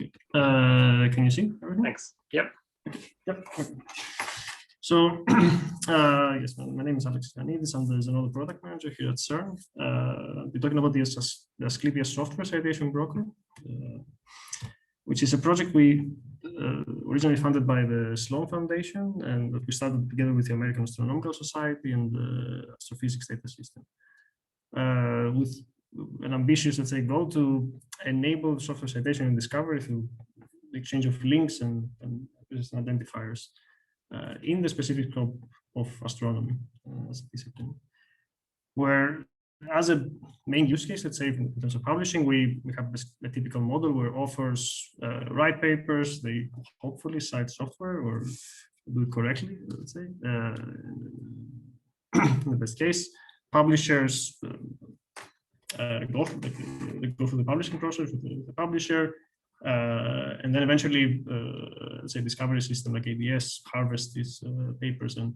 Okay. Can you see everything? Thanks. Yep. Yep. Okay. So, yes, my name is Ioannidis. I'm the Zenodo product manager here at CERN. We're talking about the Asclepias software citation broker, which is a project we originally funded by the Sloan Foundation, and that we started together with the American Astronomical Society and the Astrophysics Data System, with an ambitious, let's say, goal to enable software citation and discovery through the exchange of links and identifiers in the specific scope of astronomy as a discipline, where as a main use case, let's say in terms of publishing, we have a typical model where authors write papers, they hopefully cite software or do it correctly, let's say, in the best case. Publishers go through the publishing process with the publisher, and then eventually, let's say, discovery system like ADS harvests these papers and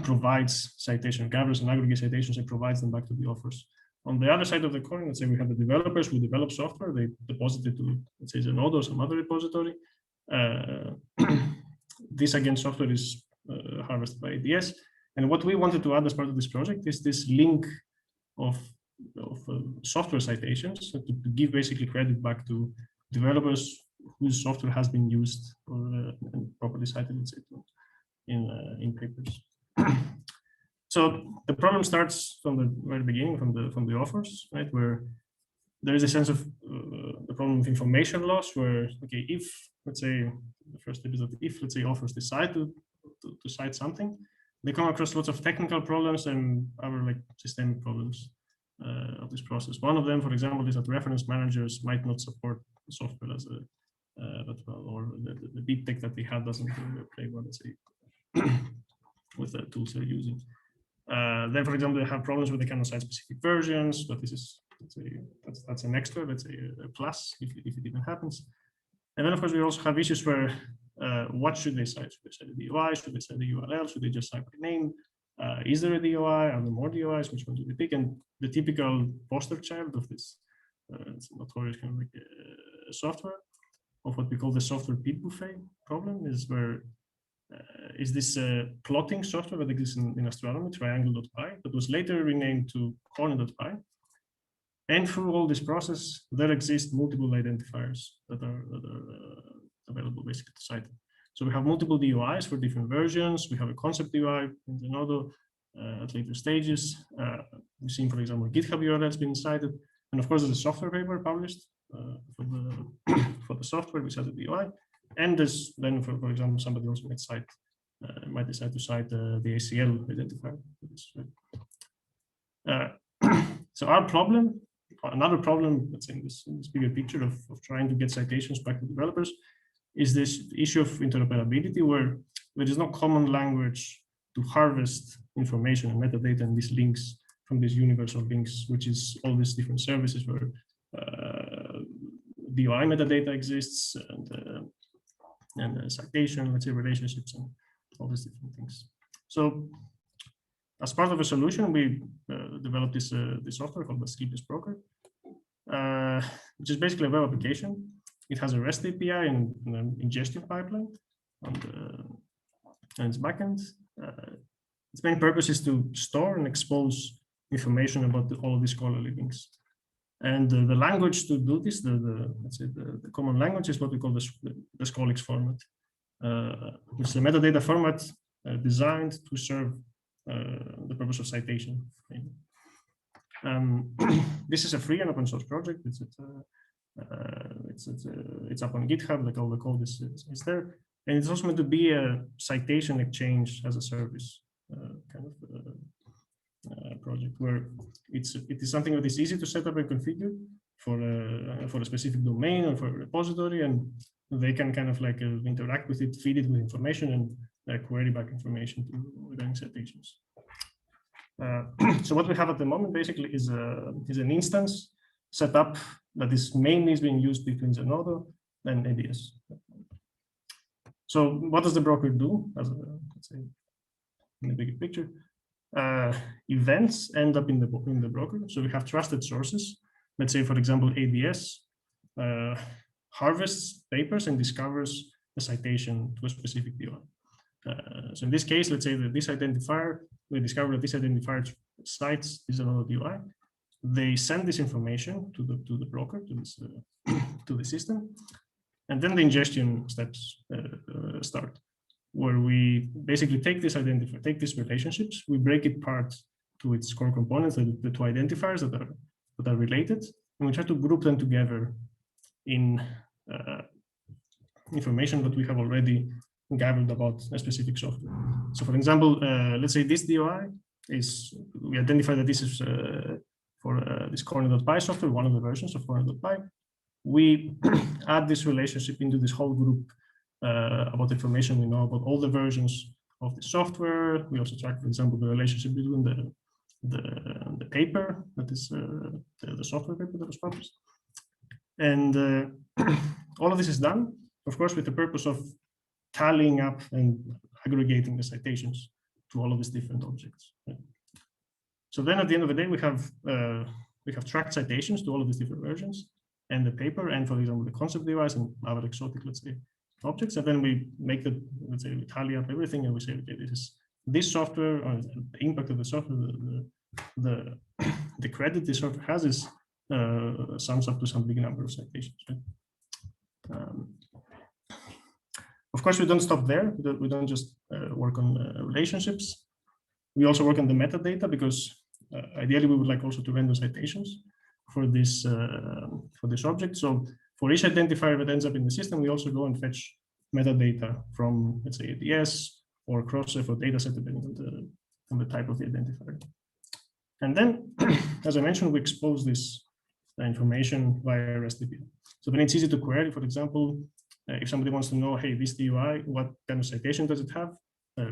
provides citation, gathers and aggregate citations and provides them back to the authors. On the other side of the coin, let's say we have the developers who develop software, they deposit it to, let's say, Zenodo or some other repository. This, again, software is harvested by ADS. And what we wanted to add as part of this project is this link of software citations to give basically credit back to developers whose software has been used or and properly cited in papers. So the problem starts from the very beginning, from the authors, right, where there is a sense of the problem of information loss, where, okay, if, let's say, the first step is that if, let's say, authors decide to cite something, they come across lots of technical problems and other like systemic problems of this process. One of them, for example, is that reference managers might not support the software as that well, or the deep tech that they have doesn't play well, let's say, with the tools they're using. Then, for example, they have problems with the cannot cite specific versions, but this is, let's say, that's an extra, let's say, a plus if it even happens. And then, of course, we also have issues where what should they cite? Should they cite the DOI? Should they cite the URL? Should they just cite the name? Is there a DOI? Are there more DOIs? Which one do they pick? And the typical poster child of this it's notorious kind of like software of what we call the software pit buffet problem is where is this plotting software that exists in astronomy, triangle.py, that was later renamed to corner.py. And through all this process, there exist multiple identifiers that are available basically to cite. So we have multiple DOIs for different versions. We have a concept DOI in Zenodo at later stages. We've seen, for example, GitHub URLs being cited. And of course, there's a software paper published for the software, which has a DOI. And there's then, for example, somebody also might decide to cite the ACL identifier. So our problem, another problem, let's say in this bigger picture of trying to get citations back to developers, is this issue of interoperability, where there is no common language to harvest information and metadata and these links from these universal links, which is all these different services where DOI metadata exists and citation, let's say, relationships and all these different things. So as part of a solution, we developed this software called the Asclepias broker, which is basically a web application. It has a REST API and an ingestion pipeline on its backend. Its main purpose is to store and expose information about all of these scholarly links. And the language to do this, let's say the common language, is what we call the Scholix format, which is a metadata format designed to serve the purpose of citation. This is a free and open source project. It's up on GitHub, like all the code is there, and it's also meant to be a citation exchange as a service kind of project, where it is something that is easy to set up and configure for a specific domain or for a repository, and they can kind of like interact with it, feed it with information, and query back information regarding citations. So what we have at the moment basically is an instance set up that is mainly being used between Zenodo and ADS. So what does the broker do? As let's say in the bigger picture, events end up in the broker. So we have trusted sources. Let's say, for example, ADS harvests papers and discovers a citation to a specific DOI. So in this case, let's say that this identifier, we discover that this identifier cites this another DOI. They send this information to the broker, to this to the system, and then the ingestion steps start, where we basically take this identifier, take these relationships, we break it apart to its core components, the two identifiers that are related, and we try to group them together in information that we have already gathered about a specific software. So for example, let's say this DOI is, we identify that this is for this corner.py software, one of the versions of corner.py. We add this relationship into this whole group about the information we know about all the versions of the software. We also track, for example, the relationship between the paper, that is the software paper that was published. And all of this is done, of course, with the purpose of tallying up and aggregating the citations to all of these different objects. Right? So then at the end of the day, we have tracked citations to all of these different versions and the paper, and for example, the concept device and other exotic, let's say, objects. And then we make the, let's say, we tally up everything and we say, okay, this is this software, or the impact of the software, the credit this software has is sums up to some big number of citations. Right? Of course, we don't stop there. We don't just work on relationships. We also work on the metadata, because ideally we would like also to render citations for this object. So for each identifier that ends up in the system, we also go and fetch metadata from, let's say, ADS or Crossref or dataset, depending on the type of the identifier. And then, as I mentioned, we expose this information via REST API. So then it's easy to query. For example, if somebody wants to know, hey, this DOI, what kind of citation does it have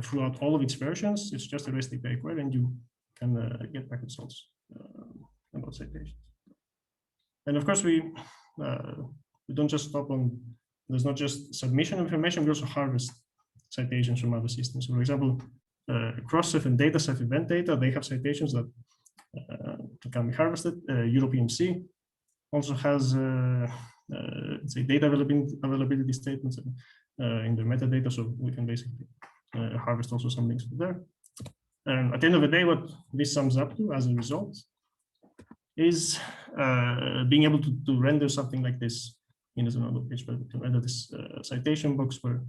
throughout all of its versions? It's just a REST API query, and you can get back results about citations. And of course, we don't just stop on, there's not just submission of information, we also harvest citations from other systems. So for example, Crossref and dataset event data, they have citations that can be harvested. EuroPMC also has say data availability statements in the metadata, so we can basically harvest also some links from there. And at the end of the day, what this sums up to as a result is being able to render something like this in as another page, but to render this citation box where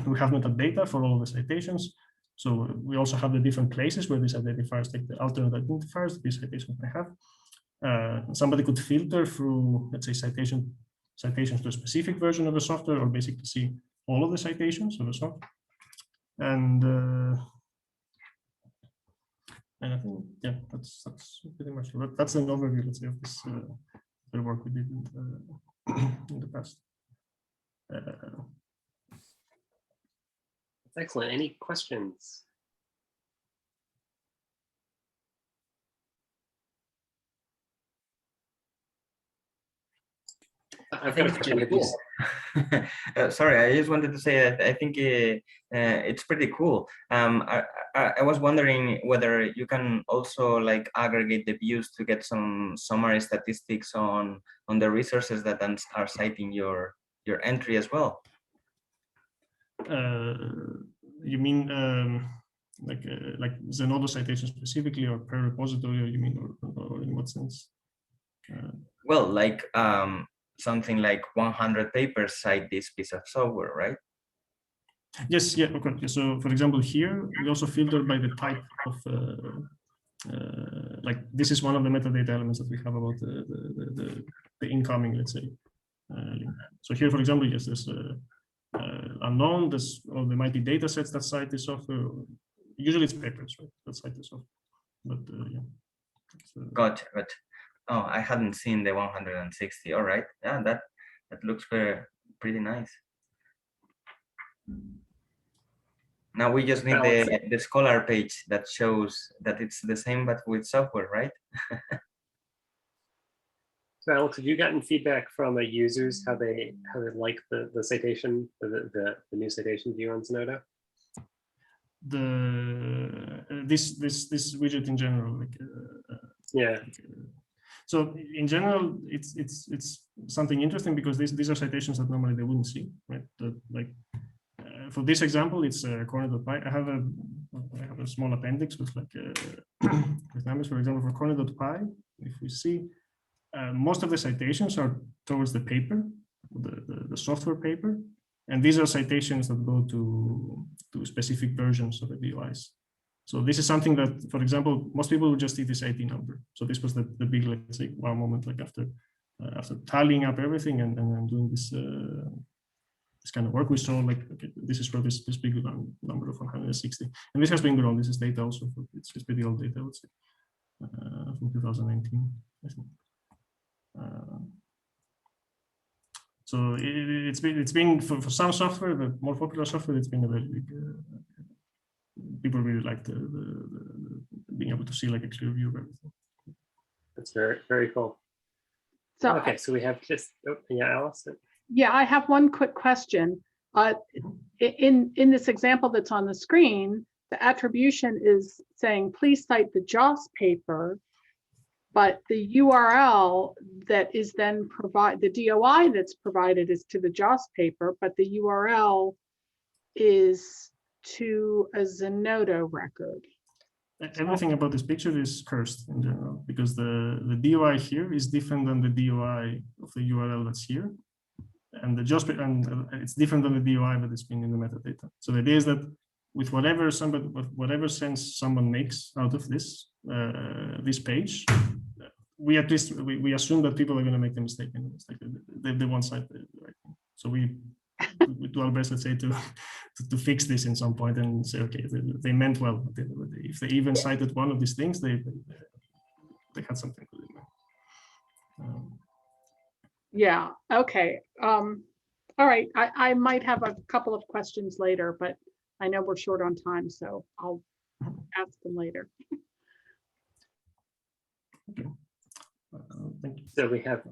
we have metadata for all of the citations. So we also have the different places where these identifiers take the alternate identifiers that these citations may have. Somebody could filter through, let's say, citations to a specific version of the software, or basically see all of the citations of the software. And I think, yeah, that's pretty much it. That's an overview, let's say, of this the work we did in the past. Excellent. Any questions? I've got a question. Cool. Sorry, I just wanted to say that I think it's pretty cool. I was wondering whether you can also like aggregate the views to get some summary statistics on the resources that are citing your entry as well. You mean like Zenodo citation specifically, or per repository, or you mean, or in what sense? Well, like something like 100 papers cite this piece of software, right? Yes, yeah, okay. So for example, here we also filter by the type of like this is one of the metadata elements that we have about the incoming, let's say, link. So here, for example, yes, there's unknown, there's all the mighty data sets that cite this software. Usually it's papers, right, that cite this software. But yeah. Gotcha. Oh, I hadn't seen the 160. All right, yeah, that looks pretty nice. Now we just need the Scholar page that shows that it's the same but with software, right? So Alex, have you gotten feedback from users how they like the citation, the new citation view on Zenodo? This widget in general, like yeah. So in general, it's something interesting because these are citations that normally they wouldn't see, right? For this example, it's corner.py. I have a small appendix with like with numbers. For example, for corner.py, if we see, most of the citations are towards the paper, the software paper, and these are citations that go to specific versions of the DOIs. So this is something that, for example, most people will just see this ID number. So this was the big, let's say, wow moment, like after tallying up everything and doing this this kind of work, we saw like, okay, this is for this big number of 160, and this has been grown. This is data also. It's pretty old data, I would say, from 2019, I think. So it's been for some software, the more popular software, it's been a very big. People really like the being able to see like a clear view of everything. That's very cool. So, okay, so we have just yeah, Alice. yeah, I have one quick question. In this example that's on the screen, the attribution is saying, please cite the JOS paper, but the URL that is then the DOI that's provided is to the JOS paper, but the URL is to a Zenodo record. Everything about this picture is cursed in general, because the DOI here is different than the DOI of the URL that's here. And the JOS, and it's different than the DOI that has been in the metadata. So the idea is that with whatever sense someone makes out of this this page, we at least we assume that people are going to make the mistake, and it's like they won't cite the right thing. So we do our best, let's say, to fix this in some point and say, okay, they meant well. If they even cited one of these things, they had something to do. Yeah, okay. All right, I might have a couple of questions later, but I know we're short on time, so I'll ask them later. Okay. Thank you. So we have